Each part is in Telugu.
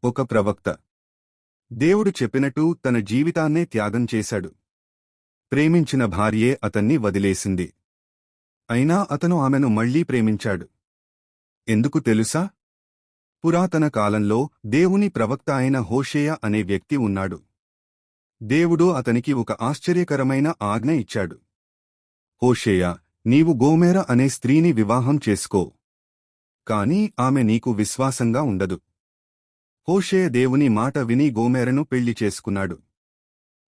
ఒక ప్రవక్త దేవుడు చెప్పినట్టు తన జీవితాన్నే త్యాగం చేశాడు. ప్రేమించిన భార్యే అతన్ని వదిలేసింది. అయినా అతను ఆమెను మళ్లీ ప్రేమించాడు. ఎందుకు తెలుసా? పురాతన కాలంలో దేవుని ప్రవక్త అయిన హోషేయ అనే వ్యక్తి ఉన్నాడు. దేవుడు అతనికి ఒక ఆశ్చర్యకరమైన ఆజ్ఞ ఇచ్చాడు. హోషేయ, నీవు గోమెర అనే స్త్రీని వివాహం చేసుకో. కాని ఆమె నీకు విశ్వాసంగా ఉండదు. హోషేయ దేవుని మాట విని గోమెరను పెళ్లి చేసుకున్నాడు.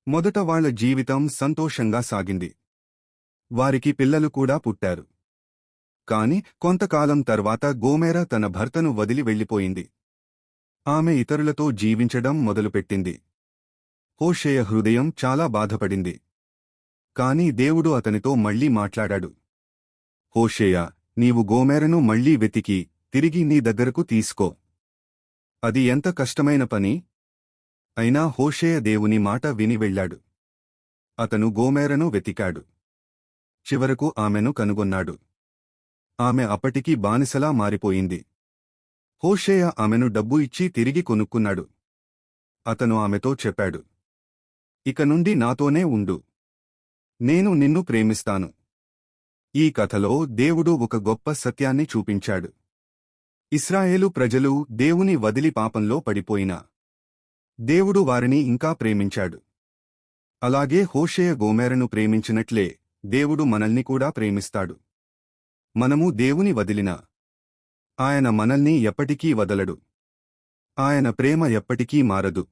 మొదట వాళ్ల జీవితం సంతోషంగా సాగింది. వారికి పిల్లలు కూడా పుట్టారు. కాని కొంతకాలం తర్వాత గోమెర తన భర్తను వదిలి వెళ్లిపోయింది. ఆమె ఇతరులతో జీవించడం మొదలుపెట్టింది. హోషేయ హృదయం చాలా బాధపడింది. కాని దేవుడు అతనితో మళ్లీ మాట్లాడాడు. హోషేయ, నీవు గోమెరను మళ్లీ వెతికి తిరిగి నీ దగ్గరకు తీసుకో. అది ఎంత కష్టమైన పని? అయినా హోషేయ దేవుని మాట విని వెళ్లాడు. అతను గోమెరను వెతికాడు. చివరకు ఆమెను కనుగొన్నాడు. ఆమె అప్పటికి బానిసలా మారిపోయింది. హోషేయ ఆమెను డబ్బు ఇచ్చి తిరిగి కొనుక్కున్నాడు. అతను ఆమెతో చెప్పాడు, ఇక నుండి నాతోనే ఉండు. నేను నిన్ను ప్రేమిస్తాను. ఈ కథలో దేవుడు ఒక గొప్ప సత్యాన్ని చూపించాడు. ఇశ్రాయేలు ప్రజలు దేవుని వదిలి పాపంలో పడిపోయినా దేవుడు వారిని ఇంకా ప్రేమించాడు. అలాగే హోషేయ గోమెరను ప్రేమించినట్లే దేవుడు మనల్ని కూడా ప్రేమిస్తాడు. మనము దేవుని వదిలినా ఆయన మనల్ని ఎప్పటికీ వదలడు. ఆయన ప్రేమ ఎప్పటికీ మారదు.